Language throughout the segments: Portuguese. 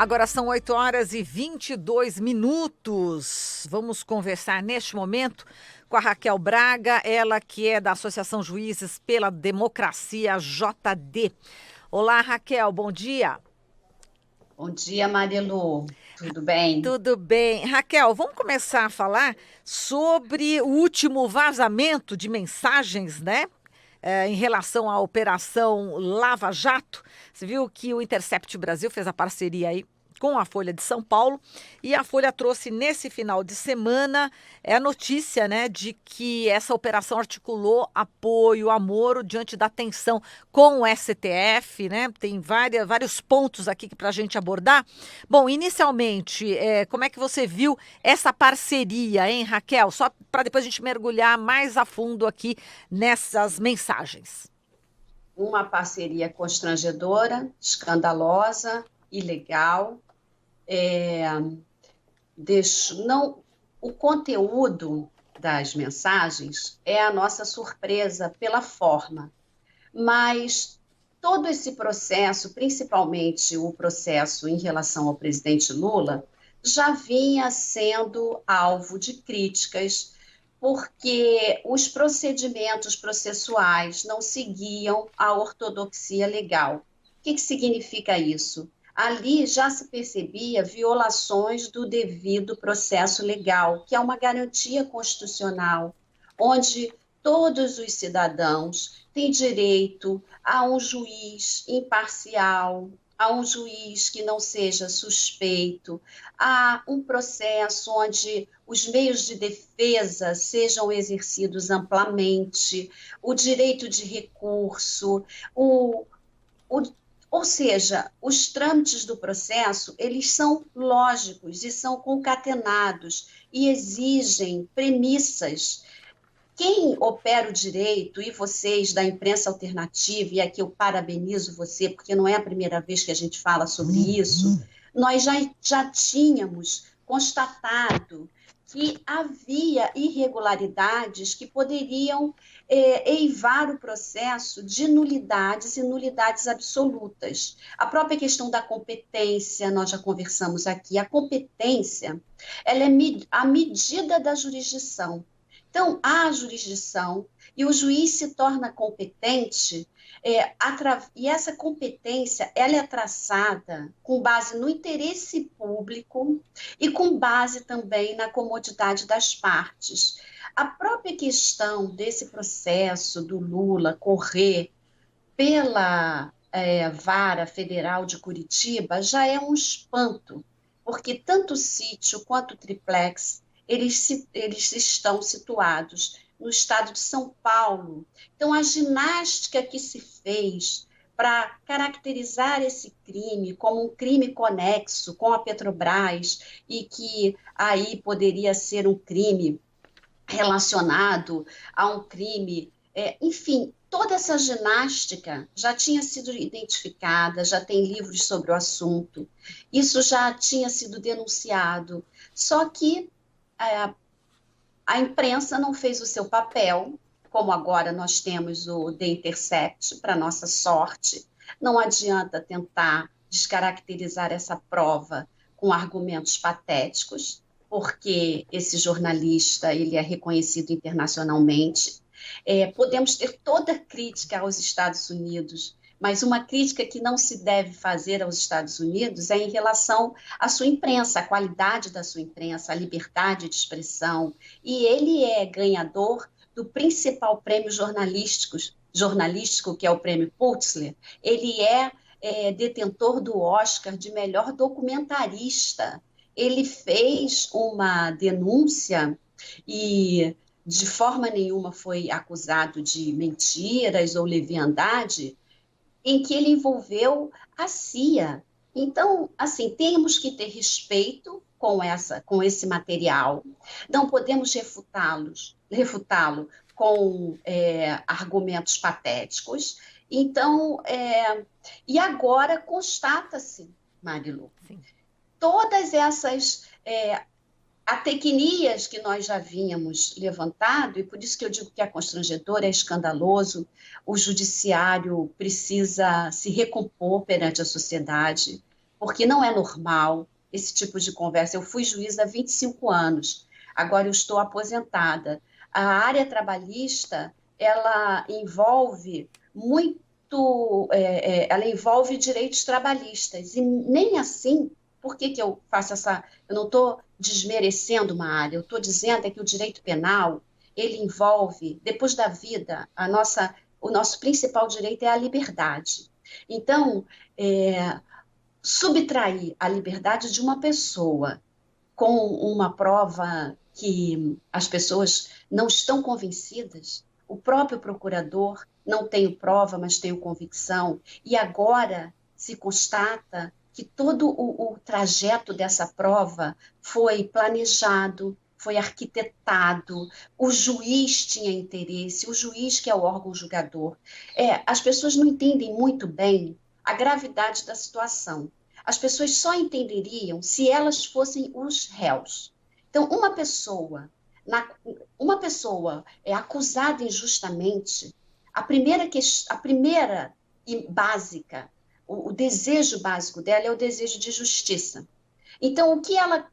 Agora são 8h22. Vamos conversar neste momento com a Raquel Braga, ela que é da Associação Juízes pela Democracia, JD. Olá, Raquel, bom dia. Bom dia, Marilu. Tudo bem? Tudo bem. Raquel, vamos começar a falar sobre o último vazamento de mensagens, né? Em relação à Operação Lava Jato. Você viu que o Intercept Brasil fez a parceria aí com a Folha de São Paulo e a Folha trouxe nesse final de semana a notícia, né, de que essa operação articulou apoio a Moro diante da tensão com o STF, né? Tem vários pontos aqui para a gente abordar. Bom, inicialmente, como é que você viu essa parceria, hein, Raquel? Só para depois a gente mergulhar mais a fundo aqui nessas mensagens. Uma parceria constrangedora, escandalosa, ilegal. É, não, o conteúdo das mensagens é a nossa surpresa pela forma, mas todo esse processo, principalmente o processo em relação ao presidente Lula, já vinha sendo alvo de críticas, porque os procedimentos processuais não seguiam a ortodoxia legal. O que significa isso? Ali já se percebia violações do devido processo legal, que é uma garantia constitucional, onde todos os cidadãos têm direito a um juiz imparcial, a um juiz que não seja suspeito, a um processo onde os meios de defesa sejam exercidos amplamente, o direito de recurso, o ou seja, os trâmites do processo, eles são lógicos e são concatenados e exigem premissas. Quem opera o direito, e vocês da imprensa alternativa, e aqui eu parabenizo você, porque não é a primeira vez que a gente fala sobre isso, nós já tínhamos constatado que havia irregularidades que poderiam eivar o processo de nulidades e nulidades absolutas. A própria questão da competência, nós já conversamos aqui, a competência, ela é a medida da jurisdição. Então, há jurisdição e o juiz se torna competente, e essa competência ela é traçada com base no interesse público e com base também na comodidade das partes. A própria questão desse processo do Lula correr pela Vara Federal de Curitiba já é um espanto, porque tanto o sítio quanto o triplex eles estão situados no estado de São Paulo. Então, a ginástica que se fez para caracterizar esse crime como um crime conexo com a Petrobras e que aí poderia ser um crime relacionado a um crime, enfim, toda essa ginástica já tinha sido identificada, já tem livros sobre o assunto, isso já tinha sido denunciado, só que a imprensa não fez o seu papel, como agora nós temos o The Intercept, para nossa sorte. Não adianta tentar descaracterizar essa prova com argumentos patéticos, porque esse jornalista ele é reconhecido internacionalmente. Podemos ter toda crítica aos Estados Unidos, mas uma crítica que não se deve fazer aos Estados Unidos é em relação à sua imprensa, à qualidade da sua imprensa, à liberdade de expressão. E ele é ganhador do principal prêmio jornalístico, que é o prêmio Pulitzer. Ele é detentor do Oscar de melhor documentarista. Ele fez uma denúncia e de forma nenhuma foi acusado de mentiras ou leviandade, em que ele envolveu a CIA. Então, assim, temos que ter respeito com esse material, não podemos refutá-lo com argumentos patéticos. Então, e agora constata-se, Marilu, Sim. todas essas atecnias que nós já vínhamos levantado, e por isso que eu digo que é constrangedor, é escandaloso, o judiciário precisa se recompor perante a sociedade, porque não é normal esse tipo de conversa. Eu fui juíza há 25 anos, agora eu estou aposentada. A área trabalhista, ela envolve ela envolve direitos trabalhistas, e nem assim, por que que eu faço essa, eu não estou desmerecendo uma área, eu estou dizendo é que o direito penal, ele envolve, depois da vida, o nosso principal direito é a liberdade. Então, subtrair a liberdade de uma pessoa com uma prova que as pessoas não estão convencidas, o próprio procurador não tem prova, mas tem convicção, e agora se constata que todo o trajeto dessa prova foi planejado, foi arquitetado, o juiz tinha interesse, o juiz que é o órgão julgador. As pessoas não entendem muito bem a gravidade da situação. As pessoas só entenderiam se elas fossem os réus. Então, uma pessoa é acusada injustamente, a primeira e básica, o desejo básico dela é o desejo de justiça. Então, o que ela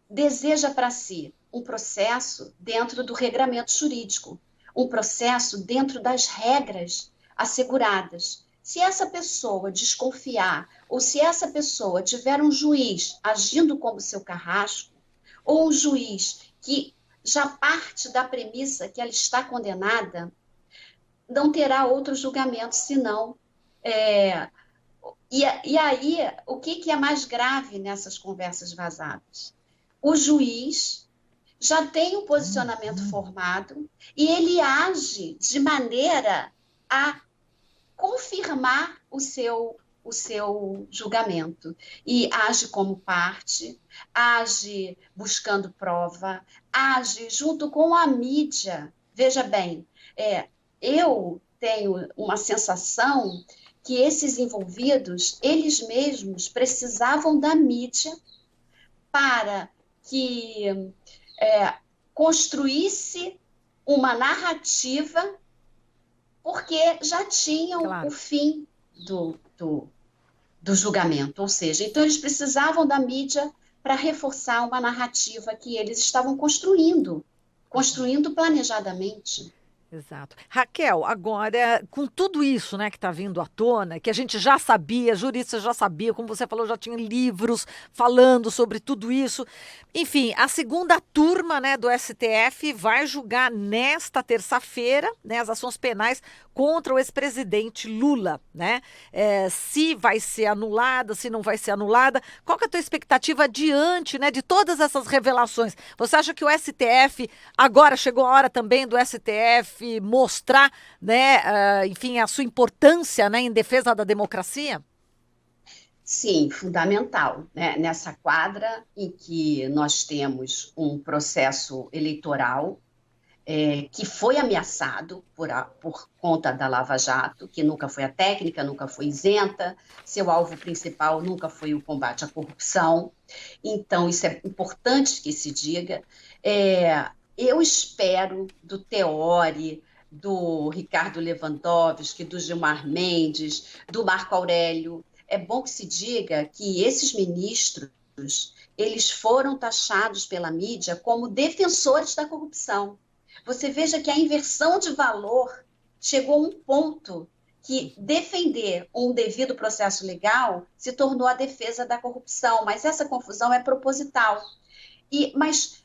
deseja para si? Um processo dentro do regramento jurídico, um processo dentro das regras asseguradas. Se essa pessoa desconfiar, ou se essa pessoa tiver um juiz agindo como seu carrasco, ou um juiz que já parte da premissa que ela está condenada, não terá outro julgamento senão... E aí, o que é mais grave nessas conversas vazadas? O juiz já tem um posicionamento formado e ele age de maneira a confirmar o seu julgamento. E age como parte, age buscando prova, age junto com a mídia. Veja bem, eu tenho uma sensação que esses envolvidos, eles mesmos precisavam da mídia para que construísse uma narrativa, porque já tinham Claro. o fim do julgamento, ou seja, então eles precisavam da mídia para reforçar uma narrativa que eles estavam construindo planejadamente. Exato. Raquel, agora, com tudo isso, né, que está vindo à tona, que a gente já sabia, juristas já sabia, como você falou, já tinha livros falando sobre tudo isso. Enfim, a segunda turma, né, do STF vai julgar nesta terça-feira, né, as ações penais contra o ex-presidente Lula, né? Se vai ser anulada, se não vai ser anulada. Qual que é a tua expectativa diante, né, de todas essas revelações? Você acha que o STF, agora chegou a hora também do STF mostrar, né, enfim, a sua importância, né, em defesa da democracia? Sim, fundamental, né? Nessa quadra em que nós temos um processo eleitoral que foi ameaçado por conta da Lava Jato, que nunca foi a técnica, nunca foi isenta, seu alvo principal nunca foi o combate à corrupção. Então, isso é importante que se diga. Eu espero do Teori, do Ricardo Lewandowski, do Gilmar Mendes, do Marco Aurélio. É bom que se diga que esses ministros, eles foram taxados pela mídia como defensores da corrupção. Você veja que a inversão de valor chegou a um ponto que defender um devido processo legal se tornou a defesa da corrupção, mas essa confusão é proposital. Mas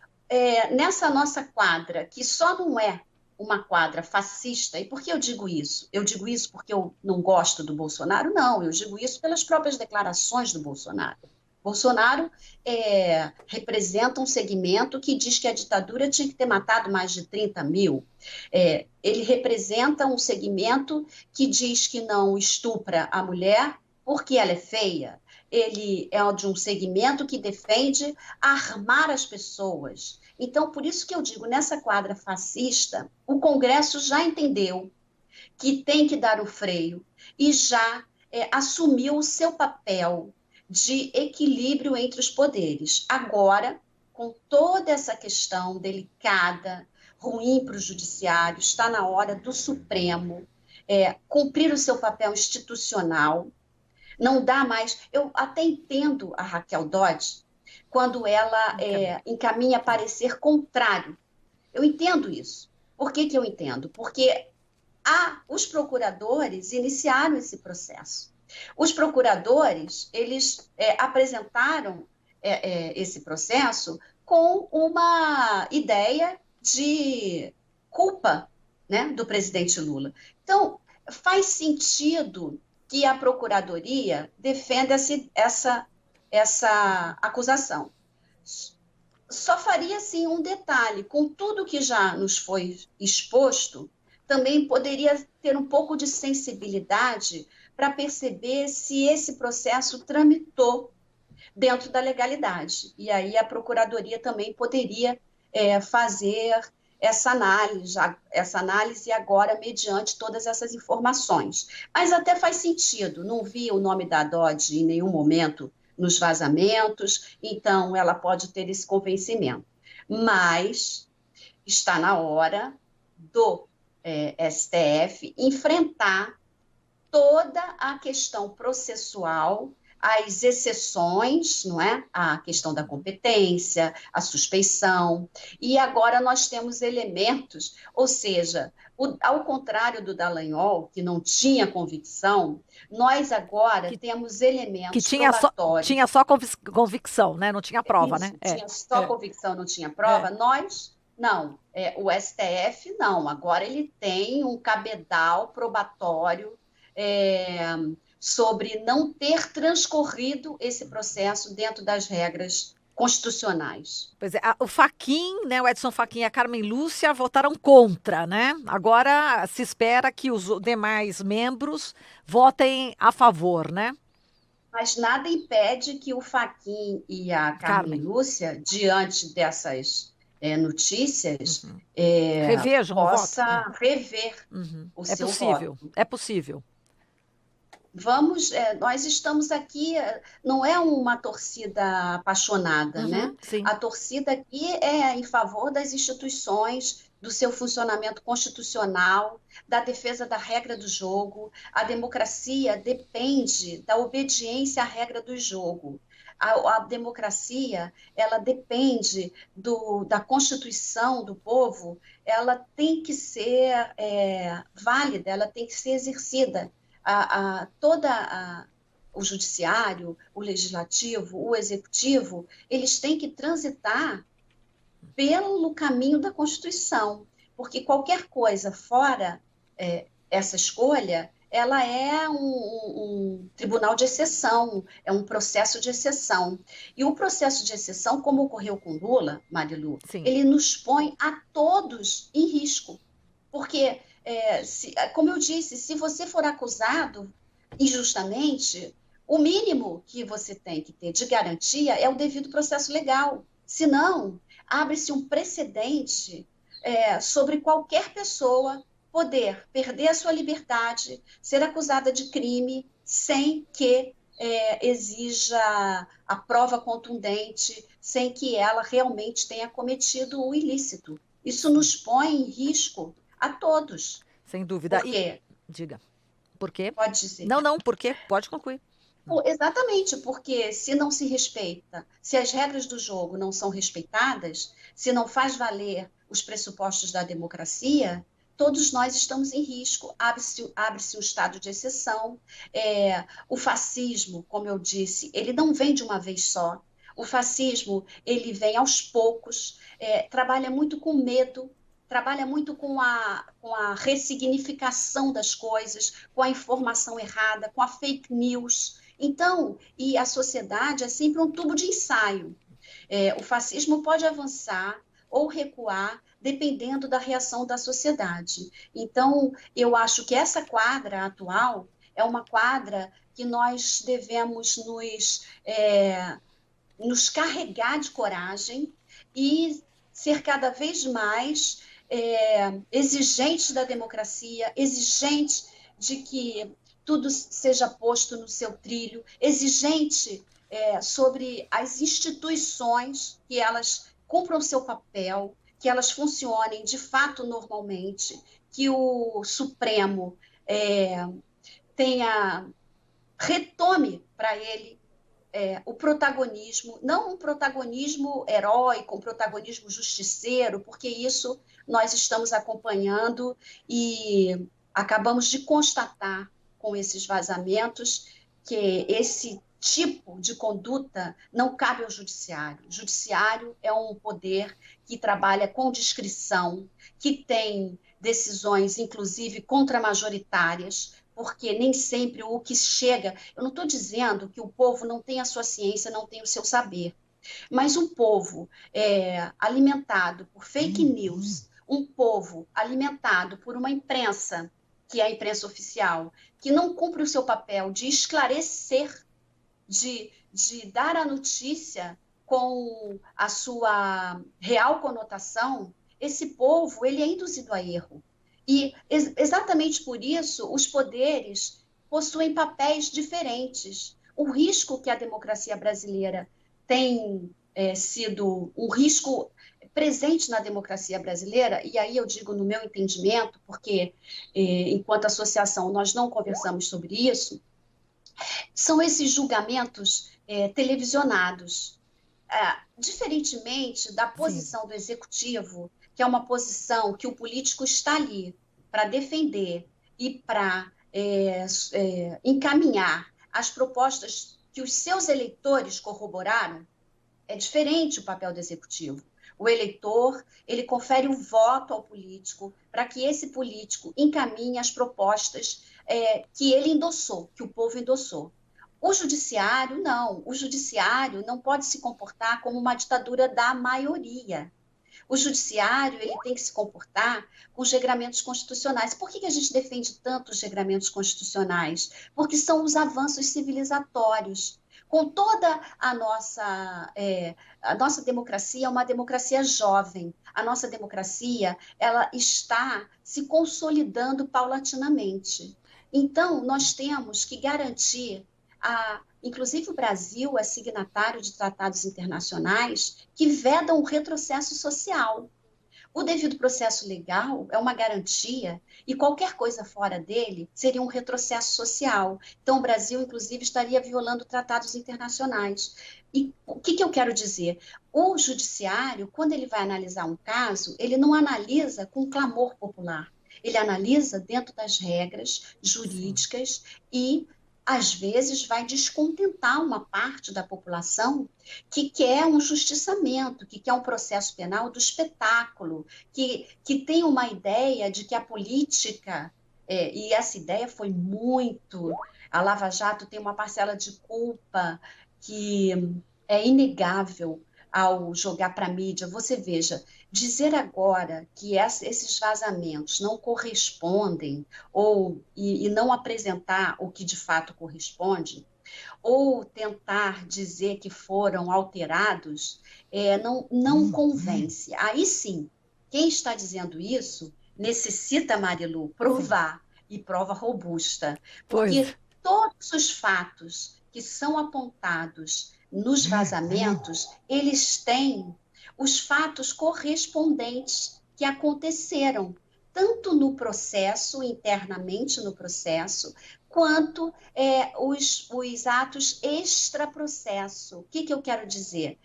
nessa nossa quadra, que só não é uma quadra fascista, e por que eu digo isso? Eu digo isso porque eu não gosto do Bolsonaro? Não, eu digo isso pelas próprias declarações do Bolsonaro. Bolsonaro representa um segmento que diz que a ditadura tinha que ter matado mais de 30 mil. Ele representa um segmento que diz que não estupra a mulher porque ela é feia. Ele é de um segmento que defende armar as pessoas. Então, por isso que eu digo, nessa quadra fascista, o Congresso já entendeu que tem que dar o freio e já assumiu o seu papel de equilíbrio entre os poderes. Agora, com toda essa questão delicada, ruim para o judiciário, está na hora do Supremo cumprir o seu papel institucional, Não dá mais. Eu até entendo a Raquel Dodge quando ela Encaminha. encaminha parecer contrário. Eu entendo isso. Por que que eu entendo? Porque os procuradores iniciaram esse processo. Os procuradores, eles apresentaram esse processo com uma ideia de culpa, né, do presidente Lula. Então, faz sentido que a Procuradoria defenda essa acusação. Só faria, sim, um detalhe: com tudo que já nos foi exposto, também poderia ter um pouco de sensibilidade para perceber se esse processo tramitou dentro da legalidade. E aí a Procuradoria também poderia fazer essa análise agora mediante todas essas informações. Mas até faz sentido, não vi o nome da Dodge em nenhum momento nos vazamentos, então ela pode ter esse convencimento. Mas está na hora do STF enfrentar toda a questão processual, as exceções, não é? A questão da competência, a suspeição, e agora nós temos elementos, ou seja, ao contrário do Dallagnol, que não tinha convicção, nós agora Que, temos que elementos tinha probatórios. só convicção, né? Não tinha prova, né? Isso, tinha só É, convicção, não tinha é. prova. Nós, não. O STF, não. Agora ele tem um cabedal probatório é, sobre não ter transcorrido esse processo dentro das regras constitucionais. Pois é, o Fachin, né, o Edson Fachin e a Carmen Lúcia votaram contra, né? Agora se espera que os demais membros votem a favor, né? Mas nada impede que o Fachin e a Carmen Carmen, Lúcia, diante dessas notícias, uhum. Revejam o voto? possa rever Uhum. o É seu possível, voto. é possível. Nós estamos aqui, não é uma torcida apaixonada, né? Uhum, sim. A torcida aqui é em favor das instituições, do seu funcionamento constitucional, da defesa da regra do jogo. A democracia depende da obediência à regra do jogo. A democracia, ela depende da constituição do povo, ela tem que ser válida, ela tem que ser exercida o judiciário, o legislativo, o executivo, eles têm que transitar pelo caminho da Constituição, porque qualquer coisa fora essa escolha, ela é um tribunal de exceção, é um processo de exceção. E o processo de exceção, como ocorreu com Lula, Marilu, Sim. ele nos põe a todos em risco, porque como eu disse, se você for acusado injustamente, o mínimo que você tem que ter de garantia é o devido processo legal. Senão, abre-se um precedente sobre qualquer pessoa poder perder a sua liberdade, ser acusada de crime, sem que exija a prova contundente, sem que ela realmente tenha cometido o ilícito. Isso nos põe em risco a todos. Sem dúvida. Por quê? Diga. Por quê? Pode dizer. Não, por quê? Pode concluir. Exatamente, porque se não se respeita, se as regras do jogo não são respeitadas, se não faz valer os pressupostos da democracia, todos nós estamos em risco. Abre-se um estado de exceção. O fascismo, como eu disse, ele não vem de uma vez só. O fascismo, ele vem aos poucos, trabalha muito com medo, trabalha muito com a ressignificação das coisas, com a informação errada, com a fake news. Então, e a sociedade é sempre um tubo de ensaio. O fascismo pode avançar ou recuar, dependendo da reação da sociedade. Então, eu acho que essa quadra atual é uma quadra que nós devemos nos carregar de coragem e ser cada vez mais exigentes da democracia, exigentes de que tudo seja posto no seu trilho, exigente sobre as instituições, que elas cumpram seu papel, que elas funcionem de fato normalmente, que o Supremo tenha retome para ele o protagonismo, não um protagonismo heróico, um protagonismo justiceiro, porque isso nós estamos acompanhando e acabamos de constatar com esses vazamentos que esse tipo de conduta não cabe ao judiciário. O judiciário é um poder que trabalha com discrição, que tem decisões, inclusive, contramajoritárias, porque nem sempre o que chega... Eu não estou dizendo que o povo não tem a sua ciência, não tem o seu saber, mas um povo alimentado por fake news, um povo alimentado por uma imprensa, que é a imprensa oficial, que não cumpre o seu papel de esclarecer, de dar a notícia com a sua real conotação, esse povo ele é induzido a erro. E exatamente por isso os poderes possuem papéis diferentes. O risco que a democracia brasileira tem sido um risco presente na democracia brasileira, e aí eu digo no meu entendimento, porque enquanto associação nós não conversamos sobre isso, são esses julgamentos televisionados. Diferentemente da posição Sim. do executivo, que é uma posição que o político está ali para defender e para encaminhar as propostas que os seus eleitores corroboraram, é diferente o papel do executivo. O eleitor, ele confere o voto ao político para que esse político encaminhe as propostas que ele endossou, que o povo endossou. O judiciário, não. O judiciário não pode se comportar como uma ditadura da maioria. O judiciário ele tem que se comportar com os regramentos constitucionais. Por que a gente defende tanto os regramentos constitucionais? Porque são os avanços civilizatórios. Com toda a nossa democracia é uma democracia jovem. A nossa democracia ela está se consolidando paulatinamente. Então, nós temos que garantir inclusive o Brasil é signatário de tratados internacionais que vedam o retrocesso social. O devido processo legal é uma garantia e qualquer coisa fora dele seria um retrocesso social. Então, o Brasil, inclusive, estaria violando tratados internacionais. E o que eu quero dizer? O judiciário, quando ele vai analisar um caso, ele não analisa com clamor popular. Ele analisa dentro das regras jurídicas e às vezes vai descontentar uma parte da população que quer um justiçamento, que quer um processo penal do espetáculo, que tem uma ideia de que a política, e essa ideia foi muito... A Lava Jato tem uma parcela de culpa que é inegável ao jogar para a mídia. Você veja, dizer agora que esses vazamentos não correspondem e não apresentar o que de fato corresponde, ou tentar dizer que foram alterados, não convence. Aí sim, quem está dizendo isso necessita, Marilu, provar, e prova robusta. Porque todos os fatos que são apontados nos vazamentos, eles têm os fatos correspondentes que aconteceram, tanto no processo, internamente no processo, quanto os atos extraprocesso. O que eu quero dizer?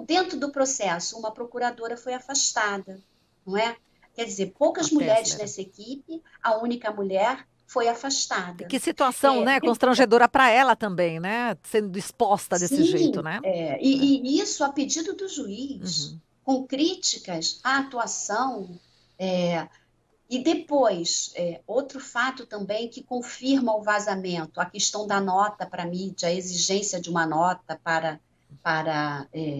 Dentro do processo, uma procuradora foi afastada, não é? Quer dizer, poucas mulheres nessa equipe, a única mulher foi afastada. E que situação, né, constrangedora para ela também, né, sendo exposta desse jeito, né? E isso a pedido do juiz, com críticas à atuação. E depois, outro fato também que confirma o vazamento, a questão da nota para a mídia, a exigência de uma nota para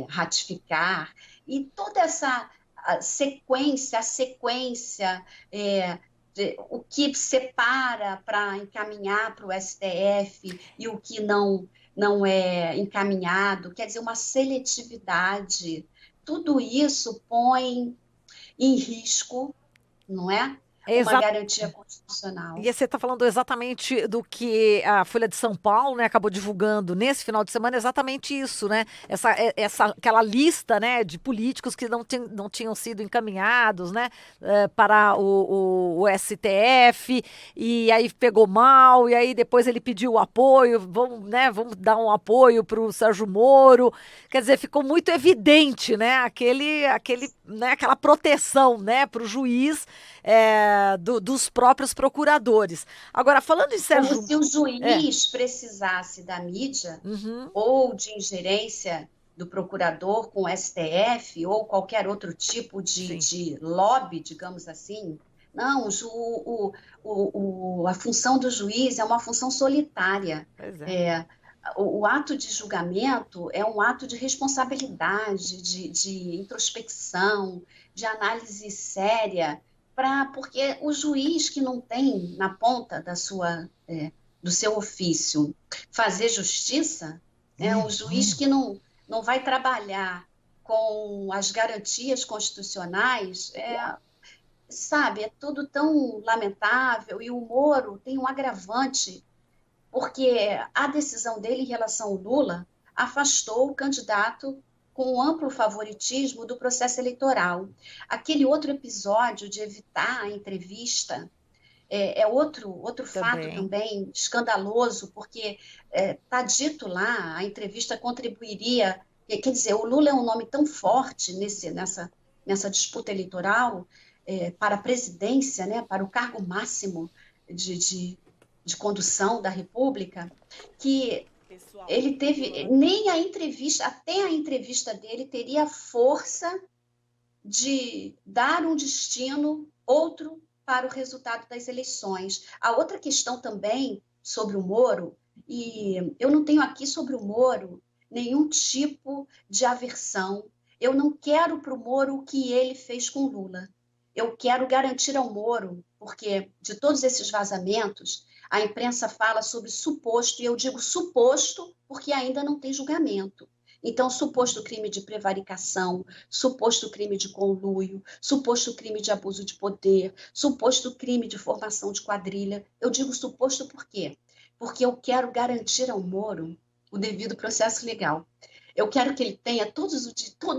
ratificar, e toda essa sequência, o que separa para encaminhar para o STF e o que não é encaminhado, quer dizer, uma seletividade. Tudo isso põe em risco, não é? uma Exa garantia constitucional. E você está falando exatamente do que a Folha de São Paulo, né, acabou divulgando nesse final de semana, exatamente isso, né? Aquela lista, né, de políticos que não tinham sido encaminhados, né, para o STF, e aí pegou mal, e aí depois ele pediu apoio, vamos dar um apoio para o Sérgio Moro. Quer dizer, ficou muito evidente, né, né, aquela proteção, né, para o juiz dos próprios procuradores. Agora, falando em Como Sérgio. se o É. juiz precisasse da mídia Uhum, ou de ingerência do procurador com o STF ou qualquer outro tipo sim, de lobby, digamos assim. Não, a função do juiz é uma função solitária. pois é. É, o ato de julgamento é um ato de responsabilidade, de introspecção, de análise séria, porque o juiz que não tem na ponta do seu ofício fazer justiça, é um juiz que não vai trabalhar com as garantias constitucionais, sabe, é tudo tão lamentável, e o Moro tem um agravante porque a decisão dele em relação ao Lula afastou o candidato com um amplo favoritismo do processo eleitoral. Aquele outro episódio de evitar a entrevista outro fato Também. também escandaloso, porque está dito lá, a entrevista contribuiria, quer dizer, o Lula é um nome tão forte nessa disputa eleitoral para a presidência, né, para o cargo máximo de condução da República, que ele teve, nem a entrevista, até a entrevista dele teria força de dar um destino outro para o resultado das eleições. A outra questão também sobre o Moro, e eu não tenho aqui sobre o Moro nenhum tipo de aversão. Eu não quero para o Moro o que ele fez com Lula. Eu quero garantir ao Moro, porque de todos esses vazamentos, a imprensa fala sobre suposto, e eu digo suposto porque ainda não tem julgamento. Então, suposto crime de prevaricação, suposto crime de conluio, suposto crime de abuso de poder, suposto crime de formação de quadrilha. Eu digo suposto por quê? Porque eu quero garantir ao Moro o devido processo legal. Eu quero que ele tenha todo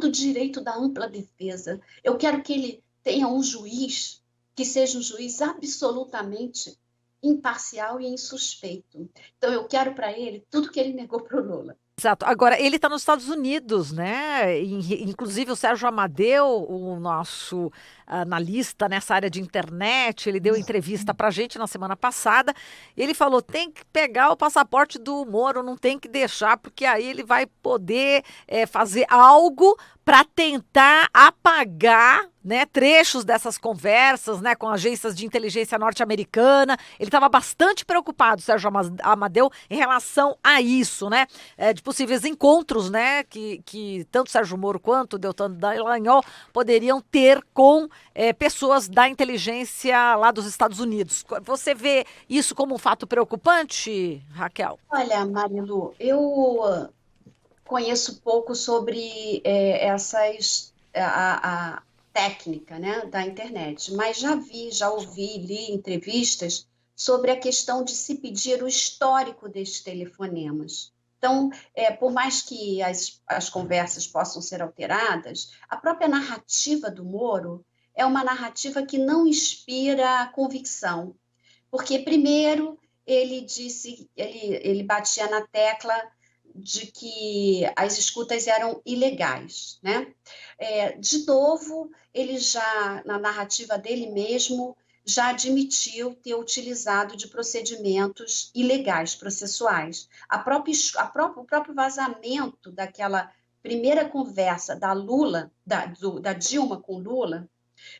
o direito da ampla defesa. Eu quero que ele tenha um juiz que seja um juiz absolutamente imparcial e insuspeito. Então, eu quero para ele tudo que ele negou para o Lula. Exato. Agora, ele está nos Estados Unidos, né? Inclusive o Sérgio Amadeu, o nosso analista nessa área de internet, ele deu entrevista para a gente na semana passada. Ele falou: tem que pegar o passaporte do Moro, não tem que deixar, porque aí ele vai poder fazer algo para tentar apagar, né, trechos dessas conversas, né, com agências de inteligência norte-americana. Ele estava bastante preocupado, Sérgio Amadeu, em relação a isso, né, de possíveis encontros, né, que tanto Sérgio Moro quanto Deltan Dallagnol poderiam ter com pessoas da inteligência lá dos Estados Unidos. Você vê isso como um fato preocupante, Raquel? Olha, Marilu, eu conheço pouco sobre a técnica, né, da internet, mas já ouvi, li entrevistas sobre a questão de se pedir o histórico destes telefonemas. Então, por mais que as conversas possam ser alteradas, a própria narrativa do Moro é uma narrativa que não inspira convicção, porque, primeiro, ele batia na tecla de que as escutas eram ilegais, né? De novo, ele já, na narrativa dele mesmo, já admitiu ter utilizado de procedimentos ilegais, processuais. O próprio vazamento daquela primeira conversa da Dilma com Lula,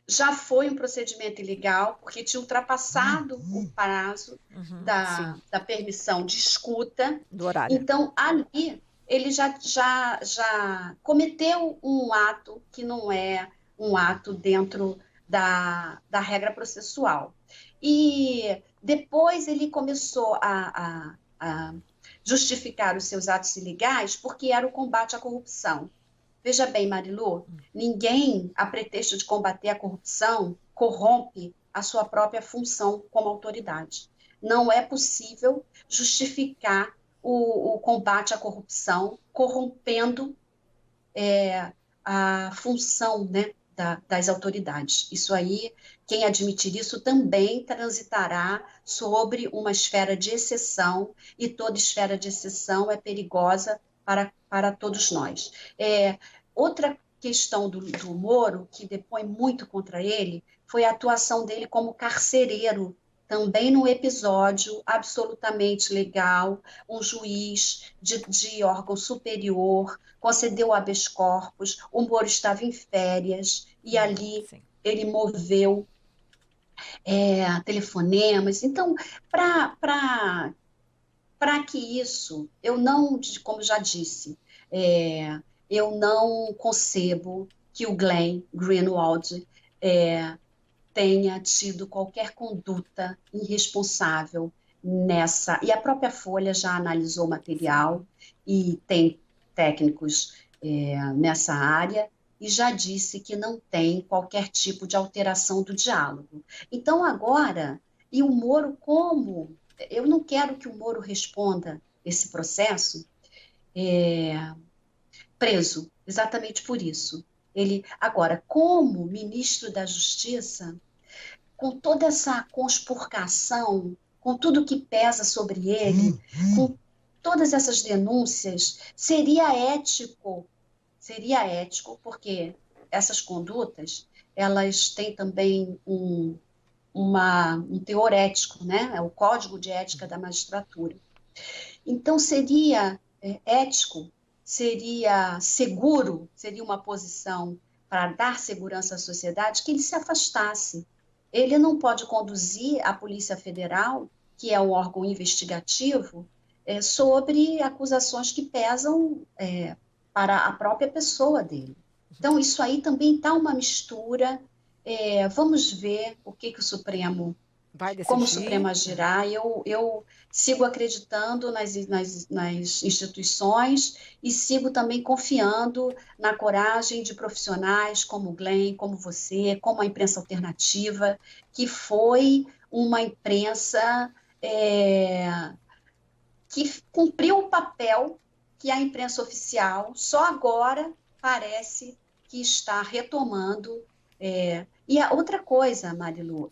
já foi um procedimento ilegal, porque tinha ultrapassado o prazo da permissão de escuta. Do horário. Então, ali, ele já cometeu um ato que não é um ato dentro da regra processual. E depois ele começou a justificar os seus atos ilegais porque era o combate à corrupção. Veja bem, Marilu, ninguém, a pretexto de combater a corrupção, corrompe a sua própria função como autoridade. Não é possível justificar o combate à corrupção corrompendo a função, né, das autoridades. Isso aí, quem admitir isso também transitará sobre uma esfera de exceção, e toda esfera de exceção é perigosa para todos nós. Outra questão do Moro, que depõe muito contra ele, foi a atuação dele como carcereiro, também num episódio absolutamente legal. Um juiz de órgão superior concedeu habeas corpus, o Moro estava em férias, e ali Sim. ele moveu telefonemas. Então, para que isso, eu não, como já disse, eu não concebo que o Glenn Greenwald tenha tido qualquer conduta irresponsável nessa. E a própria Folha já analisou o material e tem técnicos nessa área, e já disse que não tem qualquer tipo de alteração do diálogo. Então, agora, e o Moro, como? Eu não quero que o Moro responda esse processo preso, exatamente por isso. Ele, agora, como ministro da Justiça, com toda essa conspurcação, com tudo que pesa sobre ele, com todas essas denúncias, seria ético, porque essas condutas, elas têm também um teor ético, né? É o Código de Ética da Magistratura. Então, seria ético, seria seguro, seria uma posição para dar segurança à sociedade, que ele se afastasse. Ele não pode conduzir a Polícia Federal, que é um órgão investigativo, sobre acusações que pesam para a própria pessoa dele. Então, isso aí também está uma mistura. Vamos ver o que o Supremo, Vai como o decidir. Supremo agirá. Eu sigo acreditando nas instituições, e sigo também confiando na coragem de profissionais como o Glenn, como você, como a imprensa alternativa, que foi uma imprensa que cumpriu o papel que a imprensa oficial só agora parece que está retomando. E a outra coisa, Marilu,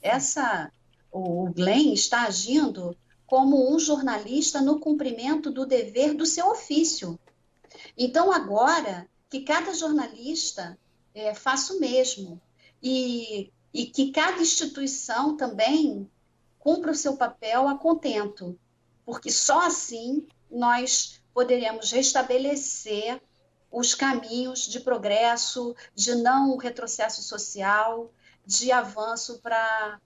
o Glenn está agindo como um jornalista no cumprimento do dever do seu ofício. Então, agora, que cada jornalista faça o mesmo, e que cada instituição também cumpra o seu papel a contento, porque só assim nós poderemos restabelecer os caminhos de progresso, de não retrocesso social, de avanço para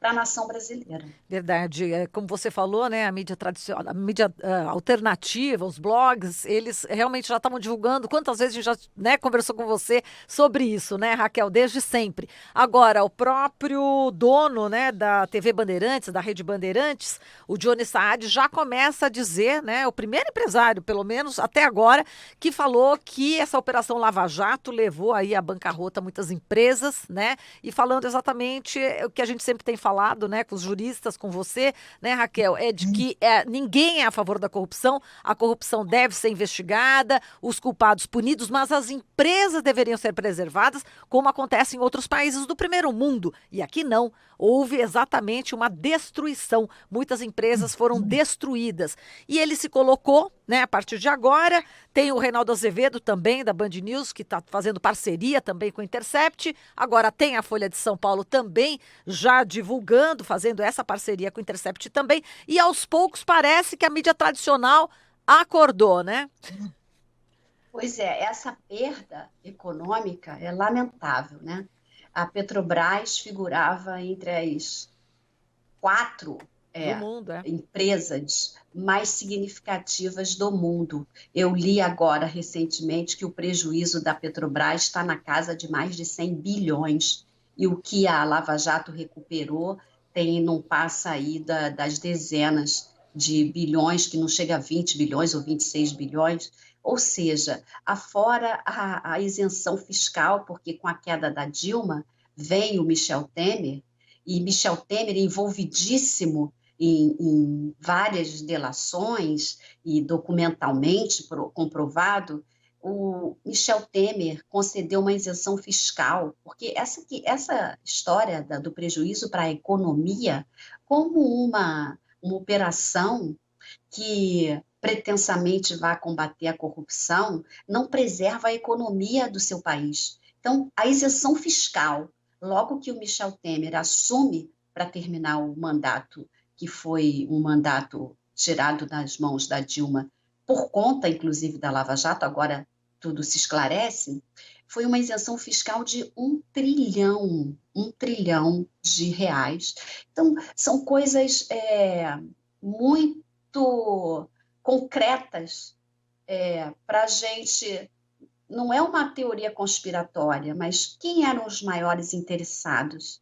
a nação brasileira. Verdade. Como você falou, né, a mídia tradicional, a mídia alternativa, os blogs, eles realmente já estavam divulgando. Quantas vezes a gente já, né, conversou com você sobre isso, né, Raquel, desde sempre. Agora, o próprio dono, né, da TV Bandeirantes, da Rede Bandeirantes, o Johnny Saad, já começa a dizer, né, o primeiro empresário, pelo menos até agora, que falou que essa Operação Lava Jato levou aí à bancarrota muitas empresas, né, e falando exatamente o que a gente sempre tem falado, né, com os juristas, com você, né, Raquel, é de que ninguém é a favor da corrupção, a corrupção deve ser investigada, os culpados punidos, mas as empresas deveriam ser preservadas, como acontece em outros países do primeiro mundo. E aqui não. Houve exatamente uma destruição. Muitas empresas foram destruídas. E ele se colocou, né, a partir de agora. Tem o Reinaldo Azevedo também, da Band News, que está fazendo parceria também com o Intercept. Agora tem a Folha de São Paulo também, já divulgando, fazendo essa parceria com o Intercept também. E aos poucos parece que a mídia tradicional acordou, né? Pois é, essa perda econômica é lamentável, né? A Petrobras figurava entre as 4 Do mundo, empresas mais significativas do mundo. Eu li agora, recentemente, que o prejuízo da Petrobras está na casa de mais de 100 bilhões, e o que a Lava Jato recuperou não passa aí das dezenas de bilhões, que não chega a 20 bilhões ou 26 bilhões. Ou seja, afora a isenção fiscal, porque com a queda da Dilma, vem o Michel Temer, e Michel Temer envolvidíssimo em várias delações e documentalmente comprovado, o Michel Temer concedeu uma isenção fiscal, porque essa história do prejuízo para a economia, como uma operação que pretensamente vai combater a corrupção, não preserva a economia do seu país. Então, a isenção fiscal, logo que o Michel Temer assume para terminar o mandato, que foi um mandato tirado das mãos da Dilma, por conta, inclusive, da Lava Jato, agora tudo se esclarece, foi uma isenção fiscal de um trilhão de reais. Então, são coisas muito concretas para a gente. Não é uma teoria conspiratória, mas quem eram os maiores interessados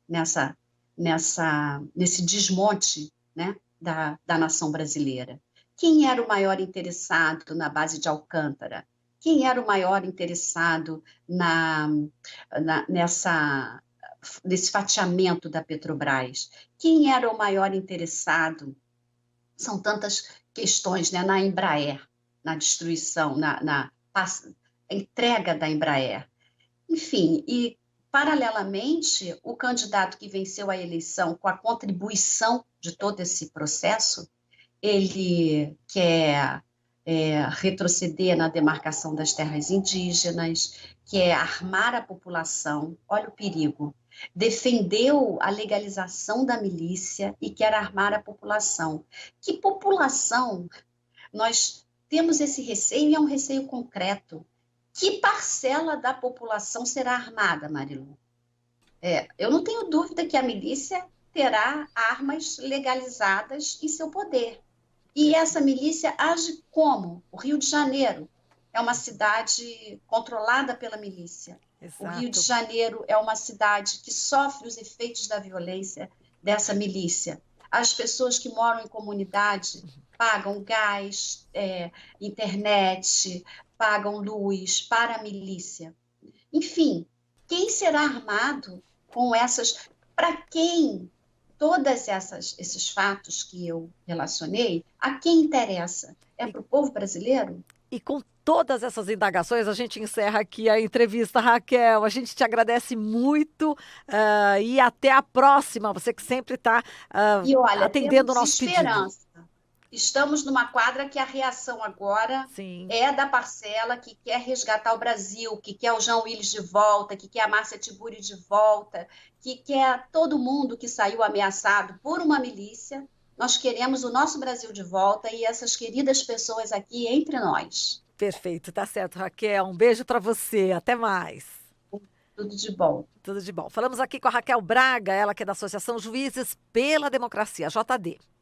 nesse desmonte, né, da nação brasileira? Quem era o maior interessado na base de Alcântara? Quem era o maior interessado nesse fatiamento da Petrobras? Quem era o maior interessado? São tantas questões, né, na Embraer, na destruição, na entrega da Embraer. Enfim, e paralelamente, o candidato que venceu a eleição com a contribuição de todo esse processo, ele quer retroceder na demarcação das terras indígenas, quer armar a população, olha o perigo, defendeu a legalização da milícia e quer armar a população. Que população? Nós temos esse receio e é um receio concreto. Que parcela da população será armada, Marilu? Eu não tenho dúvida que a milícia terá armas legalizadas em seu poder. E essa milícia age como? O Rio de Janeiro é uma cidade controlada pela milícia. Exato. O Rio de Janeiro é uma cidade que sofre os efeitos da violência dessa milícia. As pessoas que moram em comunidade pagam gás, internet, pagam luz para a milícia. Enfim, quem será armado com essas... Para quem todos esses fatos que eu relacionei, a quem interessa? É para o povo brasileiro? E com todas essas indagações, a gente encerra aqui a entrevista, Raquel. A gente te agradece muito e até a próxima. Você que sempre está atendendo o nosso pedido. Estamos numa quadra que a reação agora é da parcela que quer resgatar o Brasil, que quer o João Willis de volta, que quer a Márcia Tiburi de volta, que quer todo mundo que saiu ameaçado por uma milícia. Nós queremos o nosso Brasil de volta e essas queridas pessoas aqui entre nós. Perfeito, tá certo, Raquel. Um beijo para você. Até mais. Tudo de bom. Tudo de bom. Falamos aqui com a Raquel Braga, ela que é da Associação Juízes pela Democracia, JD.